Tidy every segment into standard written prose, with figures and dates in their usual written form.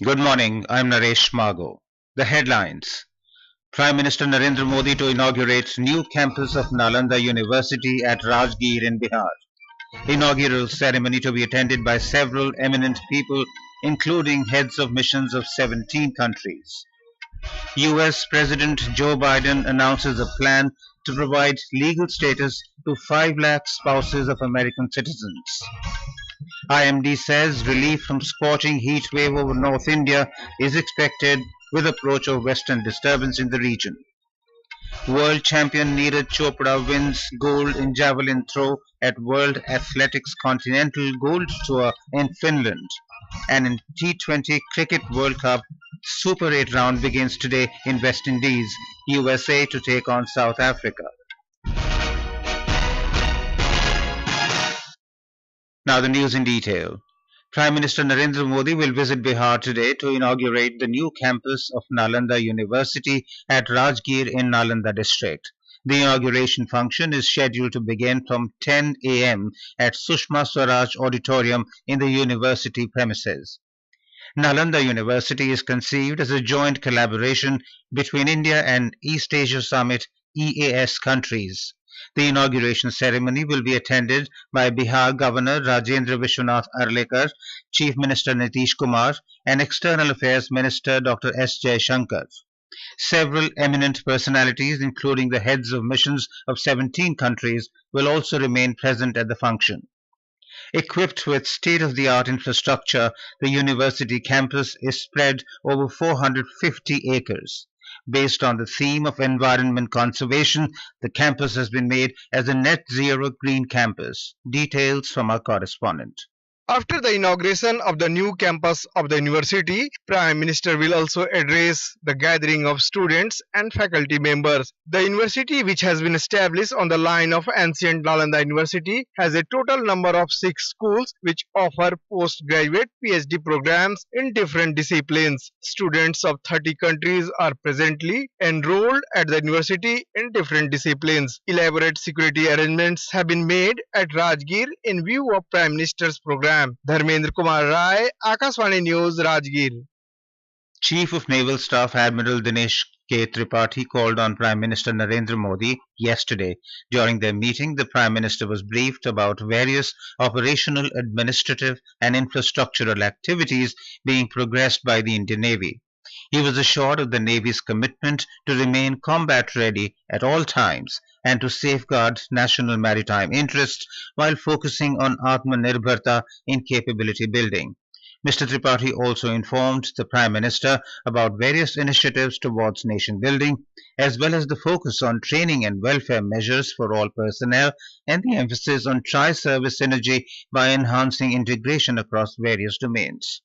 Good morning, I'm Naresh Margo. The headlines. Prime Minister Narendra Modi to inaugurate new campus of Nalanda University at Rajgir in Bihar. Inaugural ceremony to be attended by several eminent people, including heads of missions of 17 countries. US President Joe Biden announces a plan to provide legal status to 5 lakh spouses of American citizens. IMD says relief from scorching heat wave over North India is expected with approach of Western Disturbance in the region. World champion Neeraj Chopra wins gold in Javelin throw at World Athletics Continental Gold Tour in Finland. And in T20 Cricket World Cup, Super 8 round begins today in West Indies, USA to take on South Africa. Now the news in detail. Prime Minister Narendra Modi will visit Bihar today to inaugurate the new campus of Nalanda University at Rajgir in Nalanda district. The inauguration function is scheduled to begin from 10 a.m. at Sushma Swaraj Auditorium in the university premises. Nalanda University is conceived as a joint collaboration between India and East Asia Summit EAS countries. The inauguration ceremony will be attended by Bihar Governor Rajendra Vishwanath Arlekar, Chief Minister Nitish Kumar, and External Affairs Minister Dr. S. Jaishankar. Several eminent personalities, including the heads of missions of 17 countries, will also remain present at the function. Equipped with state-of-the-art infrastructure, the university campus is spread over 450 acres. Based on the theme of environment conservation, the campus has been made as a net zero green campus. Details from our correspondent. After the inauguration of the new campus of the university, Prime Minister will also address the gathering of students and faculty members. The university, which has been established on the line of ancient Nalanda University, has a total number of 6 schools which offer postgraduate PhD programs in different disciplines. Students of 30 countries are presently enrolled at the university in different disciplines. Elaborate security arrangements have been made at Rajgir in view of Prime Minister's program. Dharmendra Kumar Rai, Akashvani news, Rajgir. Chief of Naval Staff Admiral Dinesh K. Tripathi called on Prime Minister Narendra Modi yesterday. During their meeting, the Prime Minister was briefed about various operational, administrative and infrastructural activities being progressed by the Indian Navy. He was assured of the Navy's commitment to remain combat ready at all times and to safeguard national maritime interests while focusing on Atmanirbharta in capability building. Mr. Tripathi also informed the Prime Minister about various initiatives towards nation building, as well as the focus on training and welfare measures for all personnel and the emphasis on tri-service synergy by enhancing integration across various domains.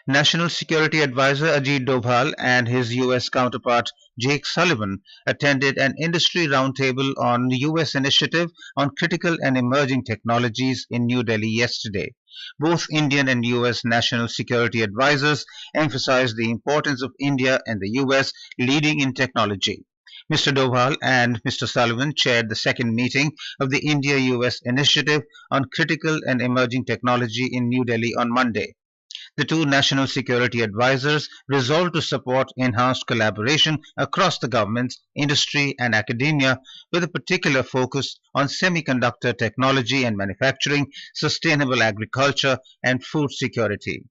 National Security Advisor Ajit Doval and his U.S. counterpart Jake Sullivan attended an industry roundtable on the U.S. initiative on critical and emerging technologies in New Delhi yesterday. Both Indian and U.S. national security advisors emphasized the importance of India and the U.S. leading in technology. Mr. Doval and Mr. Sullivan chaired the second meeting of the India-U.S. initiative on critical and emerging technology in New Delhi on Monday. The two national security advisors resolved to support enhanced collaboration across the governments, industry and academia with a particular focus on semiconductor technology and manufacturing, sustainable agriculture and food security.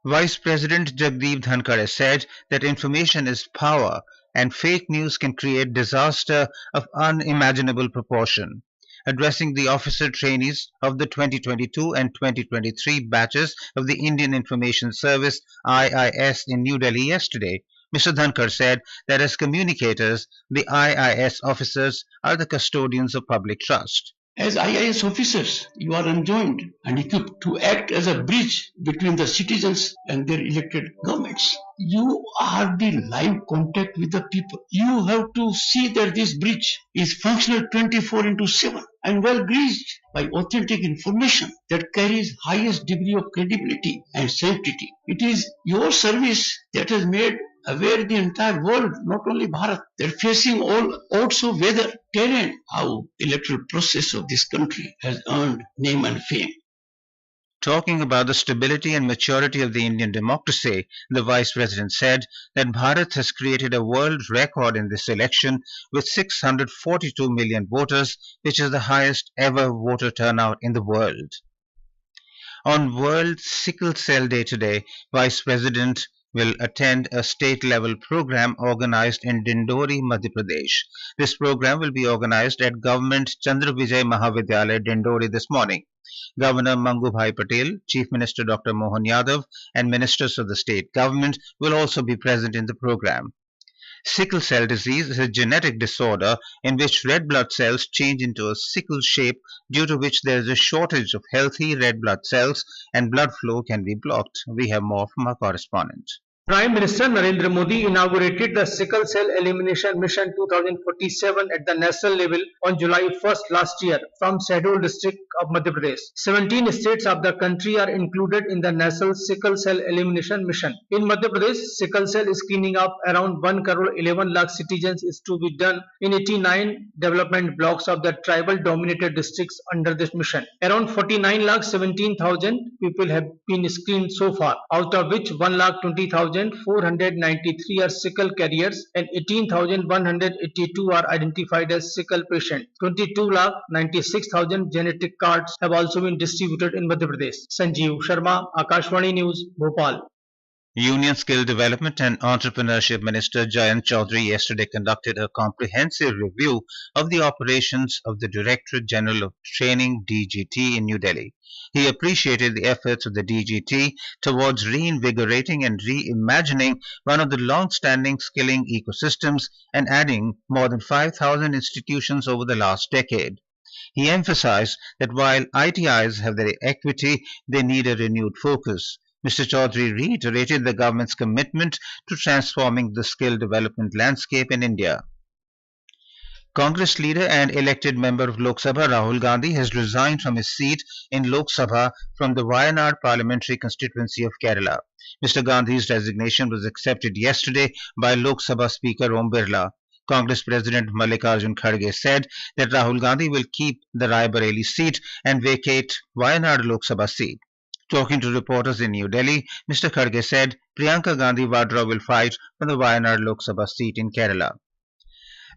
Vice President Jagdeep Dhankar said that information is power and fake news can create disaster of unimaginable proportion. Addressing the officer trainees of the 2022 and 2023 batches of the Indian Information Service IIS in New Delhi yesterday, Mr. Dhankar said that as communicators, the IIS officers are the custodians of public trust. As IIS officers, you are enjoined and equipped to act as a bridge between the citizens and their elected governments. You are the live contact with the people. You have to see that this bridge is functional 24/7 and well greased by authentic information that carries highest degree of credibility and sanctity. It is your service that has made aware the entire world, not only Bharat, that facing all odds of weather, terrain, how electoral process of this country has earned name and fame. Talking about the stability and maturity of the Indian democracy, the Vice President said that Bharat has created a world record in this election with 642 million voters, which is the highest ever voter turnout in the world. On World Sickle Cell Day today, Vice President will attend a state-level program organized in Dindori, Madhya Pradesh. This program will be organized at Government Chandra Vijay Mahavidyalaya, Dindori this morning. Governor Mangubhai Patel, Chief Minister Dr. Mohan Yadav, and ministers of the state government will also be present in the program. Sickle cell disease is a genetic disorder in which red blood cells change into a sickle shape, due to which there is a shortage of healthy red blood cells and blood flow can be blocked. We have more from our correspondent. Prime Minister Narendra Modi inaugurated the Sickle Cell Elimination Mission 2047 at the national level on July 1st last year from Shahdol district of Madhya Pradesh. 17 states of the country are included in the National Sickle Cell Elimination Mission. In Madhya Pradesh, sickle cell screening of around 1 crore 11 lakh citizens is to be done in 89 development blocks of the tribal dominated districts under this mission. Around 49 lakh 17,000 people have been screened so far, out of which 1 lakh 20,000 493 are sickle carriers and 18,182 are identified as sickle patients. 22,96,000 genetic cards have also been distributed in Madhya Pradesh. Sanjeev Sharma, Akashvani News, Bhopal. Union Skill Development and Entrepreneurship Minister Jayant Chaudhary yesterday conducted a comprehensive review of the operations of the Directorate General of Training DGT in New Delhi. He appreciated the efforts of the DGT towards reinvigorating and reimagining one of the long-standing skilling ecosystems and adding more than 5,000 institutions over the last decade. He emphasized that while ITIs have their equity, they need a renewed focus. Mr. Chaudhary reiterated the government's commitment to transforming the skill development landscape in India. Congress leader and elected member of Lok Sabha Rahul Gandhi has resigned from his seat in Lok Sabha from the Wayanad parliamentary constituency of Kerala. Mr. Gandhi's resignation was accepted yesterday by Lok Sabha Speaker Om Birla. Congress President Mallikarjun Kharge said that Rahul Gandhi will keep the Rai Bareli seat and vacate Wayanad Lok Sabha seat. Talking to reporters in New Delhi, Mr. Kharge said Priyanka Gandhi Vadra will fight for the Wayanad Lok Sabha seat in Kerala.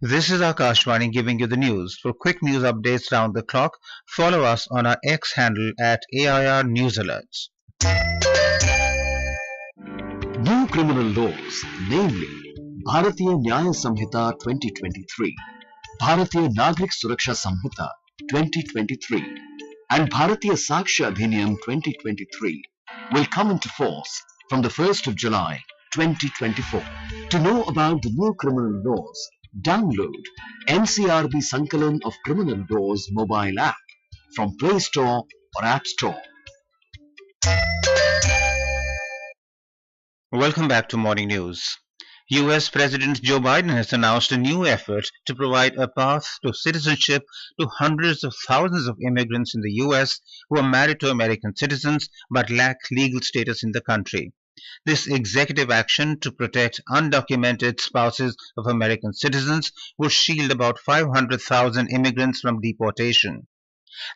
This is Akashvani giving you the news. For quick news updates round the clock, follow us on our X handle at AIR News Alerts. New criminal laws, namely Bharatiya Nyaya Samhita 2023, Bharatiya Nagrik Suraksha Samhita 2023 and Bharatiya Sakshya Adhiniyam 2023 will come into force from the 1st of July 2024. To know about the new criminal laws, download NCRB Sankalan of Criminal Laws mobile app from Play Store or App Store. Welcome back to Morning News. US President Joe Biden has announced a new effort to provide a path to citizenship to hundreds of thousands of immigrants in the US who are married to American citizens but lack legal status in the country. This executive action to protect undocumented spouses of American citizens would shield about 500,000 immigrants from deportation.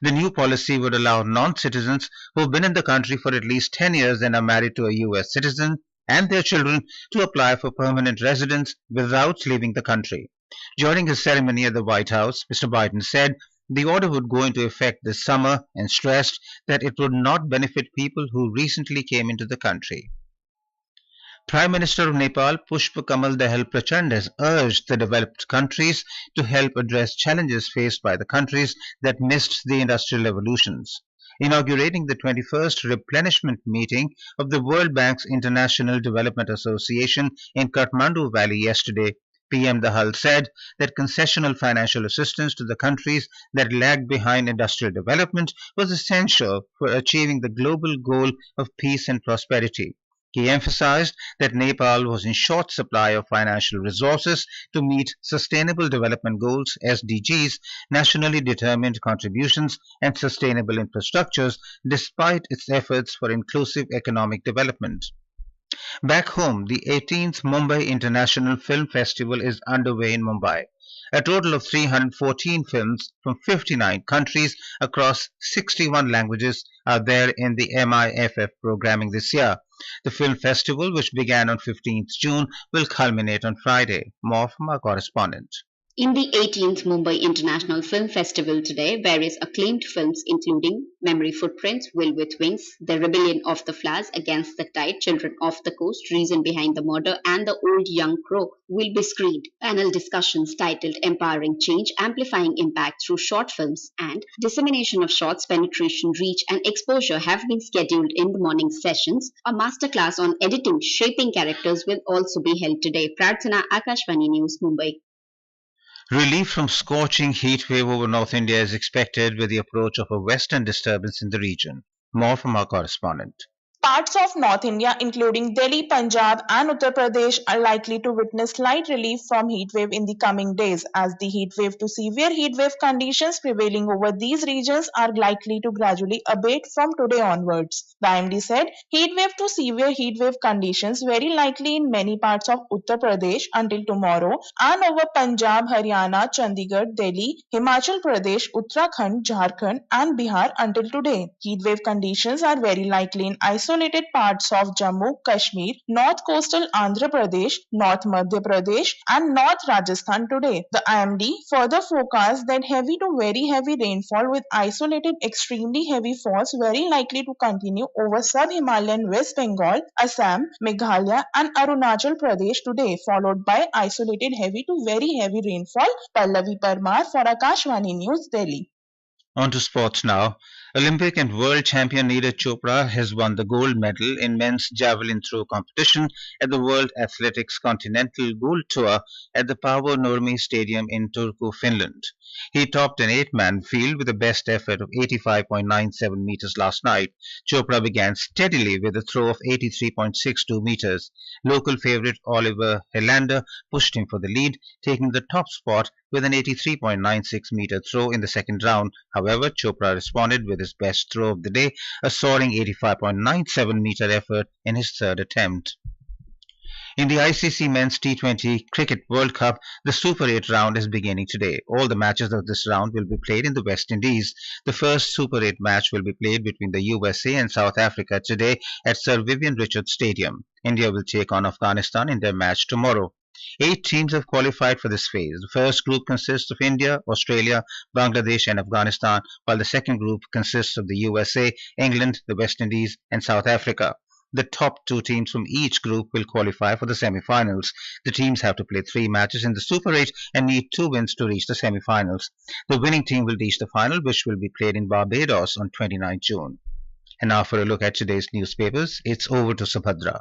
The new policy would allow non-citizens who have been in the country for at least 10 years and are married to a US citizen and their children to apply for permanent residence without leaving the country. During his ceremony at the White House, Mr. Biden said the order would go into effect this summer and stressed that it would not benefit people who recently came into the country. Prime Minister of Nepal, Pushpa Kamal Dahal Prachand, has urged the developed countries to help address challenges faced by the countries that missed the industrial revolutions. Inaugurating the 21st replenishment meeting of the World Bank's International Development Association in Kathmandu Valley yesterday, PM Dahal said that concessional financial assistance to the countries that lagged behind industrial development was essential for achieving the global goal of peace and prosperity. He emphasized that Nepal was in short supply of financial resources to meet Sustainable Development Goals (SDGs), nationally determined contributions and sustainable infrastructures despite its efforts for inclusive economic development. Back home, the 18th Mumbai International Film Festival is underway in Mumbai. A total of 314 films from 59 countries across 61 languages are there in the MIFF programming this year. The film festival, which began on 15th June, will culminate on Friday. More from our correspondent. In the 18th Mumbai International Film Festival today, various acclaimed films including Memory Footprints, Will with Wings, The Rebellion of the Flowers, Against the Tide, Children of the Coast, Reason Behind the Murder, and The Old Young Crow will be screened. Panel discussions titled Empowering Change, Amplifying Impact Through Short Films, and Dissemination of Shorts, Penetration, Reach, and Exposure have been scheduled in the morning sessions. A masterclass on editing, shaping characters will also be held today. Prarthana, Akashvani News, Mumbai. Relief from scorching heat wave over North India is expected with the approach of a western disturbance in the region. More from our correspondent. Parts of North India, including Delhi, Punjab, and Uttar Pradesh, are likely to witness slight relief from heatwave in the coming days, as the heatwave to severe heatwave conditions prevailing over these regions are likely to gradually abate from today onwards. The IMD said heatwave to severe heatwave conditions very likely in many parts of Uttar Pradesh until tomorrow and over Punjab, Haryana, Chandigarh, Delhi, Himachal Pradesh, Uttarakhand, Jharkhand, and Bihar until today. Heatwave conditions are very likely in isolated parts of Jammu, Kashmir, North Coastal Andhra Pradesh, North Madhya Pradesh, and North Rajasthan today. The IMD further forecasts that heavy to very heavy rainfall with isolated extremely heavy falls very likely to continue over sub-Himalayan West Bengal, Assam, Meghalaya, and Arunachal Pradesh today, followed by isolated heavy to very heavy rainfall. Pallavi Parmar for Akashvani News, Delhi. On to sports now. Olympic and world champion Neeraj Chopra has won the gold medal in men's javelin throw competition at the World Athletics Continental Gold Tour at the Paavo Nurmi Stadium in Turku, Finland. He topped an 8-man field with a best effort of 85.97 meters last night. Chopra began steadily with a throw of 83.62 meters. Local favourite Oliver Helander pushed him for the lead, taking the top spot with an 83.96 meter throw in the second round. However, Chopra responded with his best throw of the day, a soaring 85.97 meter effort in his third attempt. In the ICC Men's T20 Cricket World Cup, the Super 8 round is beginning today. All the matches of this round will be played in the West Indies. The first Super 8 match will be played between the USA and South Africa today at Sir Vivian Richards Stadium. India will take on Afghanistan in their match tomorrow. 8 teams have qualified for this phase. The first group consists of India, Australia, Bangladesh and Afghanistan, while the second group consists of the USA, England, the West Indies and South Africa. The top 2 teams from each group will qualify for the semi-finals. The teams have to play 3 matches in the Super 8 and need 2 wins to reach the semi-finals. The winning team will reach the final, which will be played in Barbados on 29 June. And now for a look at today's newspapers, it's over to Subhadra.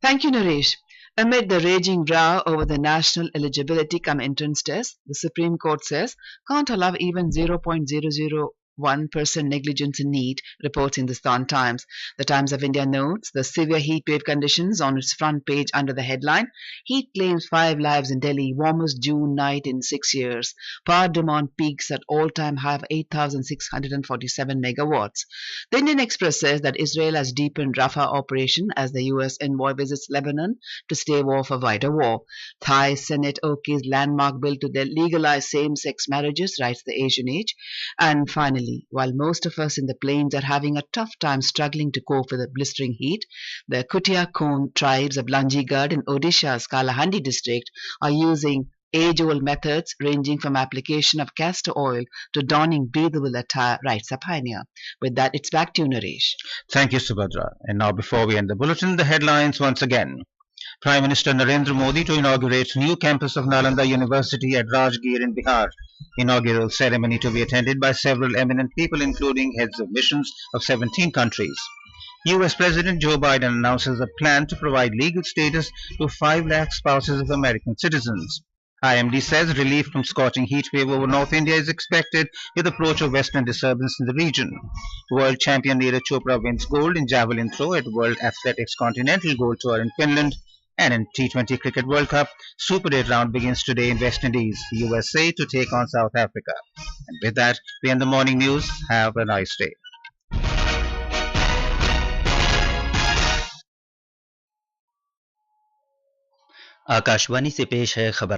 Thank you, Naresh. Amid the raging row over the national eligibility cum entrance test, the Supreme Court says can't allow even 0.001% negligence in NEET, reports Hindustan Times. The Times of India notes the severe heat wave conditions on its front page under the headline, Heat claims 5 lives in Delhi, warmest June night in 6 years. Power demand peaks at all-time high of 8,647 megawatts. The Indian Express says that Israel has deepened Rafah operation as the US envoy visits Lebanon to stave off a wider war. Thai Senate okays landmark bill to legalize same-sex marriages, writes the Asian Age. And finally, while most of us in the plains are having a tough time struggling to cope with the blistering heat, the Kutia Kond tribes of Lanjigad in Odisha's Kalahandi district are using age-old methods ranging from application of castor oil to donning breathable attire, writes a pioneer. With that, it's back to you, Naresh. Thank you, Subhadra. And now before we end the bulletin, the headlines once again. Prime Minister Narendra Modi to inaugurate new campus of Nalanda University at Rajgir in Bihar. Inaugural ceremony to be attended by several eminent people, including heads of missions of 17 countries. US President Joe Biden announces a plan to provide legal status to 5 lakh spouses of American citizens. IMD says relief from scorching heat wave over North India is expected with approach of Western Disturbance in the region. World champion Neeraj Chopra wins gold in Javelin throw at World Athletics Continental Gold Tour in Finland. And in T20 Cricket World Cup, Super 8 round begins today in West Indies, USA to take on South Africa. And with that, we end the morning news. Have a nice day. Akashvani से पेश है खबर।